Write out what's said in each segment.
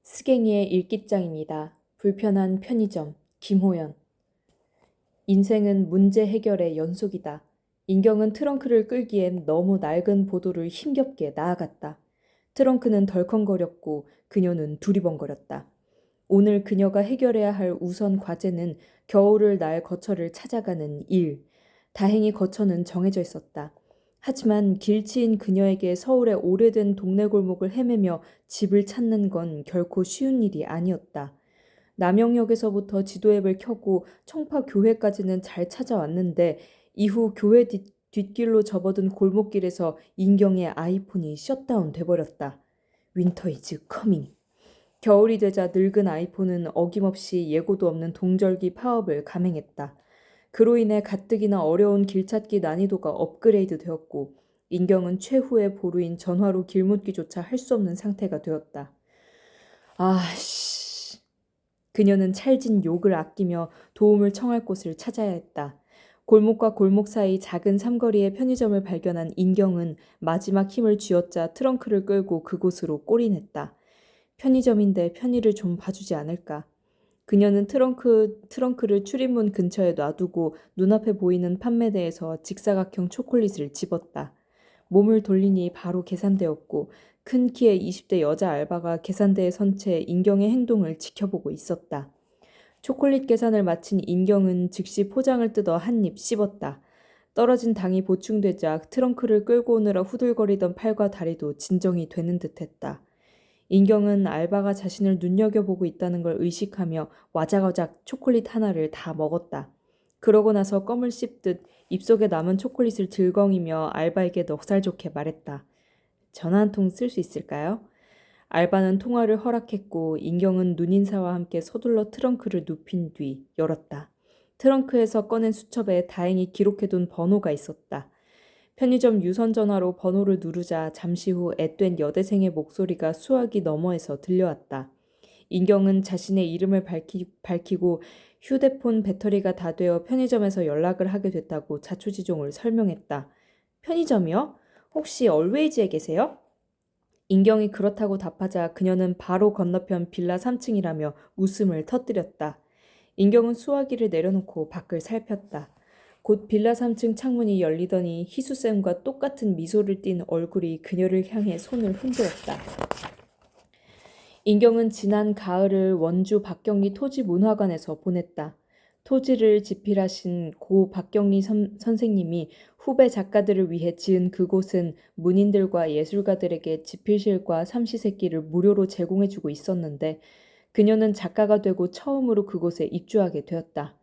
스갱이의 일기장입니다. 불편한 편의점, 김호연. 인생은 문제 해결의 연속이다. 인경은 트렁크를 끌기엔 너무 낡은 보도를 힘겹게 나아갔다. 트렁크는 덜컹거렸고 그녀는 두리번거렸다. 오늘 그녀가 해결해야 할 우선 과제는 겨울을 날 거처를 찾아가는 일. 다행히 거처는 정해져 있었다. 하지만 길치인 그녀에게 서울의 오래된 동네 골목을 헤매며 집을 찾는 건 결코 쉬운 일이 아니었다. 남영역에서부터 지도 앱을 켜고 청파 교회까지는 잘 찾아왔는데 이후 교회 뒷길로 접어든 골목길에서 인경의 아이폰이 셧다운 돼버렸다. 윈터 이즈 커밍. 겨울이 되자 늙은 아이폰은 어김없이 예고도 없는 동절기 파업을 감행했다. 그로 인해 가뜩이나 어려운 길찾기 난이도가 업그레이드 되었고 인경은 최후의 보루인 전화로 길묻기조차 할 수 없는 상태가 되었다. 아씨. 그녀는 찰진 욕을 아끼며 도움을 청할 곳을 찾아야 했다. 골목과 골목 사이 작은 삼거리의 편의점을 발견한 인경은 마지막 힘을 쥐어짜 트렁크를 끌고 그곳으로 꼬리냈다. 편의점인데 편의를 좀 봐주지 않을까. 그녀는 트렁크를 출입문 근처에 놔두고 눈앞에 보이는 판매대에서 직사각형 초콜릿을 집었다. 몸을 돌리니 바로 계산대였고 큰 키의 20대 여자 알바가 계산대에 선 채 인경의 행동을 지켜보고 있었다. 초콜릿 계산을 마친 인경은 즉시 포장을 뜯어 한 입 씹었다. 떨어진 당이 보충되자 트렁크를 끌고 오느라 후들거리던 팔과 다리도 진정이 되는 듯했다. 인경은 알바가 자신을 눈여겨보고 있다는 걸 의식하며 와작와작 초콜릿 하나를 다 먹었다. 그러고 나서 껌을 씹듯 입속에 남은 초콜릿을 들거이며 알바에게 넉살 좋게 말했다. 전화 한 통 쓸 수 있을까요? 알바는 통화를 허락했고 인경은 눈인사와 함께 서둘러 트렁크를 눕힌 뒤 열었다. 트렁크에서 꺼낸 수첩에 다행히 기록해둔 번호가 있었다. 편의점 유선전화로 번호를 누르자 잠시 후 앳된 여대생의 목소리가 수화기 너머에서 들려왔다. 인경은 자신의 이름을 밝히고 휴대폰 배터리가 다 되어 편의점에서 연락을 하게 됐다고 자초지종을 설명했다. 편의점이요? 혹시 얼웨이즈에 계세요? 인경이 그렇다고 답하자 그녀는 바로 건너편 빌라 3층이라며 웃음을 터뜨렸다. 인경은 수화기를 내려놓고 밖을 살폈다. 곧 빌라 3층 창문이 열리더니 희수쌤과 똑같은 미소를 띤 얼굴이 그녀를 향해 손을 흔들었다. 인경은 지난 가을을 원주 박경리 토지문화관에서 보냈다. 토지를 집필하신 고 박경리 선생님이 후배 작가들을 위해 지은 그곳은 문인들과 예술가들에게 집필실과 삼시세끼를 무료로 제공해주고 있었는데 그녀는 작가가 되고 처음으로 그곳에 입주하게 되었다.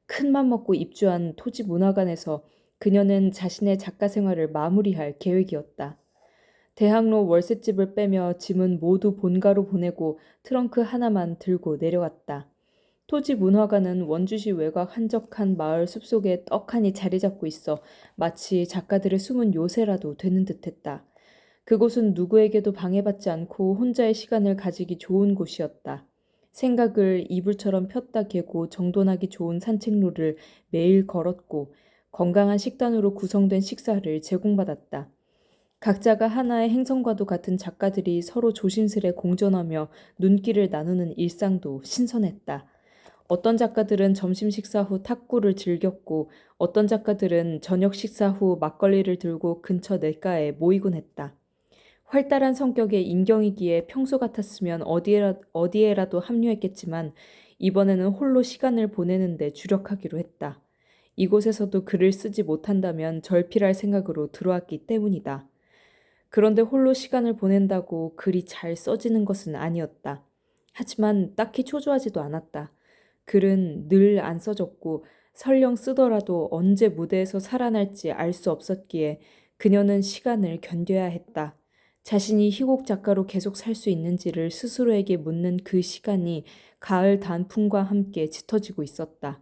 큰맘 먹고 입주한 토지문화관에서 그녀는 자신의 작가 생활을 마무리할 계획이었다. 대학로 월세집을 빼며 짐은 모두 본가로 보내고 트렁크 하나만 들고 내려왔다. 토지문화관은 원주시 외곽 한적한 마을 숲속에 떡하니 자리 잡고 있어 마치 작가들의 숨은 요새라도 되는 듯했다. 그곳은 누구에게도 방해받지 않고 혼자의 시간을 가지기 좋은 곳이었다. 생각을 이불처럼 폈다 개고 정돈하기 좋은 산책로를 매일 걸었고 건강한 식단으로 구성된 식사를 제공받았다. 각자가 하나의 행성과도 같은 작가들이 서로 조심스레 공존하며 눈길을 나누는 일상도 신선했다. 어떤 작가들은 점심 식사 후 탁구를 즐겼고 어떤 작가들은 저녁 식사 후 막걸리를 들고 근처 냇가에 모이곤 했다. 활달한 성격의 인경이기에 평소 같았으면 어디에라도 합류했겠지만 이번에는 홀로 시간을 보내는 데 주력하기로 했다. 이곳에서도 글을 쓰지 못한다면 절필할 생각으로 들어왔기 때문이다. 그런데 홀로 시간을 보낸다고 글이 잘 써지는 것은 아니었다. 하지만 딱히 초조하지도 않았다. 글은 늘 안 써졌고 설령 쓰더라도 언제 무대에서 살아날지 알 수 없었기에 그녀는 시간을 견뎌야 했다. 자신이 희곡 작가로 계속 살 수 있는지를 스스로에게 묻는 그 시간이 가을 단풍과 함께 짙어지고 있었다.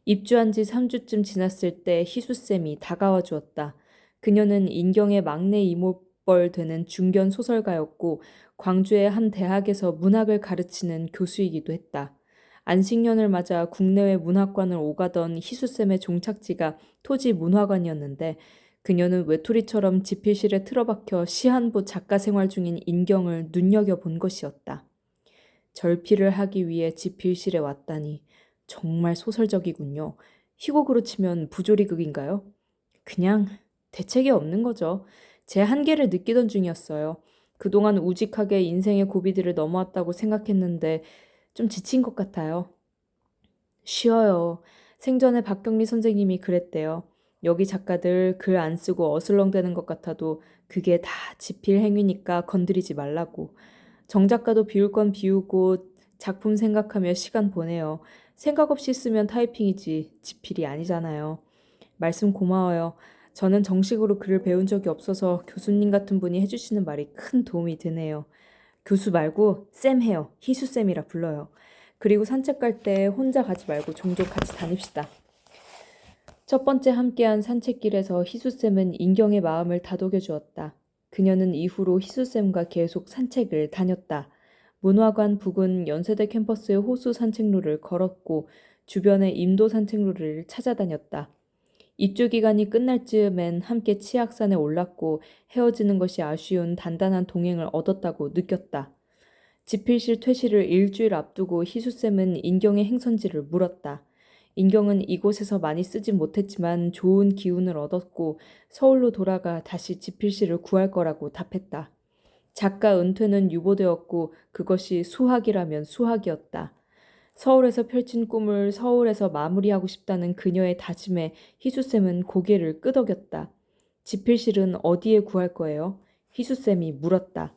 입주한 지 3주쯤 지났을 때 희수쌤이 다가와 주었다. 그녀는 인경의 막내 이모뻘 되는 중견 소설가였고 광주의 한 대학에서 문학을 가르치는 교수이기도 했다. 안식년을 맞아 국내외 문학관을 오가던 희수쌤의 종착지가 토지 문화관이었는데 그녀는 외톨이처럼 집필실에 틀어박혀 시한부 작가 생활 중인 인경을 눈여겨본 것이었다. 절필을 하기 위해 집필실에 왔다니 정말 소설적이군요. 희곡으로 치면 부조리극인가요? 그냥 대책이 없는 거죠. 제 한계를 느끼던 중이었어요. 그동안 우직하게 인생의 고비들을 넘어왔다고 생각했는데 좀 지친 것 같아요. 쉬어요. 생전에 박경리 선생님이 그랬대요. 여기 작가들 글 안 쓰고 어슬렁대는 것 같아도 그게 다 지필 행위니까 건드리지 말라고. 정 작가도 비울 건 비우고 작품 생각하며 시간 보내요. 생각 없이 쓰면 타이핑이지 지필이 아니잖아요. 말씀 고마워요. 저는 정식으로 글을 배운 적이 없어서 교수님 같은 분이 해주시는 말이 큰 도움이 되네요. 교수 말고 쌤 해요. 희수쌤이라 불러요. 그리고 산책 갈 때 혼자 가지 말고 종종 같이 다닙시다. 첫 번째 함께한 산책길에서 희수쌤은 인경의 마음을 다독여 주었다. 그녀는 이후로 희수쌤과 계속 산책을 다녔다. 문화관 부근 연세대 캠퍼스의 호수 산책로를 걸었고 주변의 임도 산책로를 찾아다녔다. 입주 기간이 끝날 즈음엔 함께 치악산에 올랐고 헤어지는 것이 아쉬운 단단한 동행을 얻었다고 느꼈다. 집필실 퇴실을 일주일 앞두고 희수쌤은 인경의 행선지를 물었다. 인경은 이곳에서 많이 쓰진 못했지만 좋은 기운을 얻었고 서울로 돌아가 다시 집필실을 구할 거라고 답했다. 작가 은퇴는 유보되었고 그것이 수학이라면 수학이었다. 서울에서 펼친 꿈을 서울에서 마무리하고 싶다는 그녀의 다짐에 희수쌤은 고개를 끄덕였다. 집필실은 어디에 구할 거예요? 희수쌤이 물었다.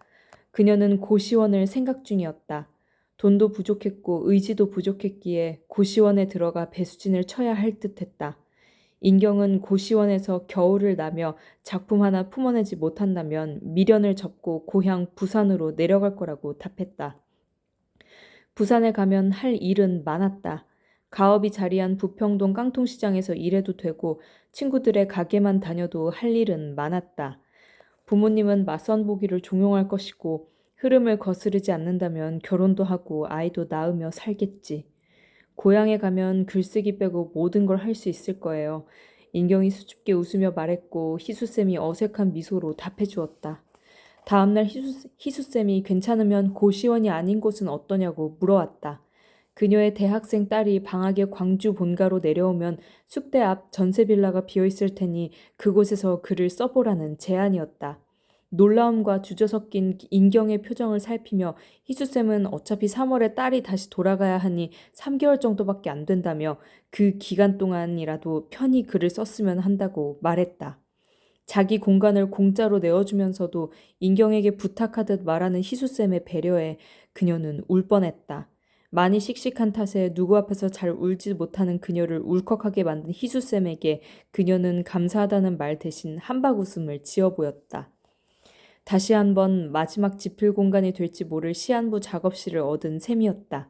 그녀는 고시원을 생각 중이었다. 돈도 부족했고 의지도 부족했기에 고시원에 들어가 배수진을 쳐야 할 듯했다. 인경은 고시원에서 겨울을 나며 작품 하나 품어내지 못한다면 미련을 접고 고향 부산으로 내려갈 거라고 답했다. 부산에 가면 할 일은 많았다. 가업이 자리한 부평동 깡통시장에서 일해도 되고 친구들의 가게만 다녀도 할 일은 많았다. 부모님은 맞선 보기를 종용할 것이고 흐름을 거스르지 않는다면 결혼도 하고 아이도 낳으며 살겠지. 고향에 가면 글쓰기 빼고 모든 걸 할 수 있을 거예요. 인경이 수줍게 웃으며 말했고 희수쌤이 어색한 미소로 답해 주었다. 다음날 희수쌤이 괜찮으면 고시원이 아닌 곳은 어떠냐고 물어왔다. 그녀의 대학생 딸이 방학에 광주 본가로 내려오면 숙대 앞 전세 빌라가 비어있을 테니 그곳에서 글을 써보라는 제안이었다. 놀라움과 주저 섞인 인경의 표정을 살피며 희수쌤은 어차피 3월에 딸이 다시 돌아가야 하니 3개월 정도밖에 안 된다며 그 기간 동안이라도 편히 글을 썼으면 한다고 말했다. 자기 공간을 공짜로 내어주면서도 인경에게 부탁하듯 말하는 희수쌤의 배려에 그녀는 울 뻔했다. 많이 씩씩한 탓에 누구 앞에서 잘 울지 못하는 그녀를 울컥하게 만든 희수쌤에게 그녀는 감사하다는 말 대신 한박웃음을 지어 보였다. 다시 한번 마지막 집필 공간이 될지 모를 시한부 작업실을 얻은 셈이었다.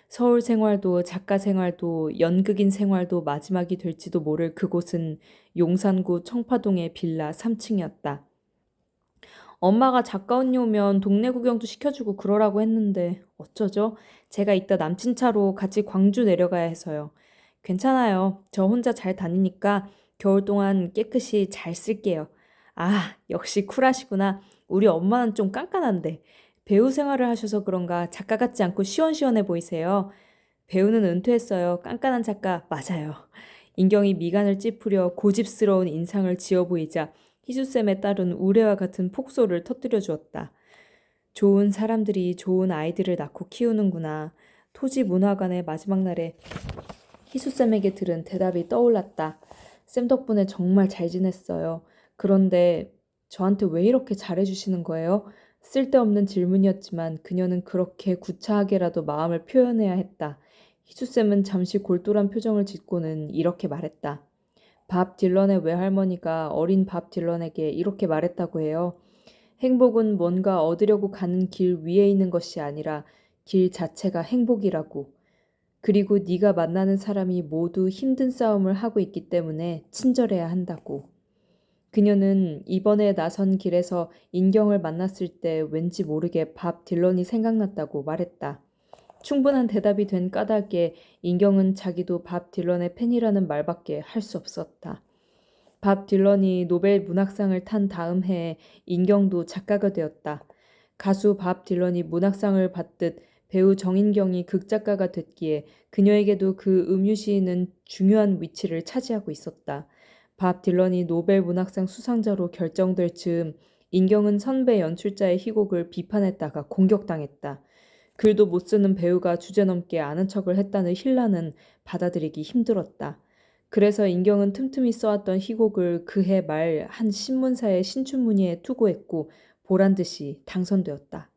서울 생활도 작가 생활도 연극인 생활도 마지막이 될지도 모를 그곳은 용산구 청파동의 빌라 3층이었다. 엄마가 작가 언니 오면 동네 구경도 시켜주고 그러라고 했는데 어쩌죠? 제가 이따 남친 차로 같이 광주 내려가야 해서요. 괜찮아요. 저 혼자 잘 다니니까 겨울 동안 깨끗이 잘 쓸게요. 아, 역시 쿨하시구나. 우리 엄마는 좀 깐깐한데. 배우 생활을 하셔서 그런가 작가 같지 않고 시원시원해 보이세요. 배우는 은퇴했어요. 깐깐한 작가 맞아요. 인경이 미간을 찌푸려 고집스러운 인상을 지어 보이자 희수쌤에 따른 우레와 같은 폭소를 터뜨려 주었다. 좋은 사람들이 좋은 아이들을 낳고 키우는구나. 토지문화관의 마지막 날에 희수쌤에게 들은 대답이 떠올랐다. 쌤 덕분에 정말 잘 지냈어요. 그런데 저한테 왜 이렇게 잘해주시는 거예요? 쓸데없는 질문이었지만 그녀는 그렇게 구차하게라도 마음을 표현해야 했다. 희수쌤은 잠시 골똘한 표정을 짓고는 이렇게 말했다. 밥 딜런의 외할머니가 어린 밥 딜런에게 이렇게 말했다고 해요. 행복은 뭔가 얻으려고 가는 길 위에 있는 것이 아니라 길 자체가 행복이라고. 그리고 네가 만나는 사람이 모두 힘든 싸움을 하고 있기 때문에 친절해야 한다고. 그녀는 이번에 나선 길에서 인경을 만났을 때 왠지 모르게 밥 딜런이 생각났다고 말했다. 충분한 대답이 된 까닭에 인경은 자기도 밥 딜런의 팬이라는 말밖에 할 수 없었다. 밥 딜런이 노벨 문학상을 탄 다음 해에 인경도 작가가 되었다. 가수 밥 딜런이 문학상을 받듯 배우 정인경이 극작가가 됐기에 그녀에게도 그 음유시인은 중요한 위치를 차지하고 있었다. 밥 딜런이 노벨 문학상 수상자로 결정될 즈음 인경은 선배 연출자의 희곡을 비판했다가 공격당했다. 글도 못 쓰는 배우가 주제넘게 아는 척을 했다는 힐난은 받아들이기 힘들었다. 그래서 인경은 틈틈이 써왔던 희곡을 그해 말 한 신문사의 신춘문예에 투고했고 보란듯이 당선되었다.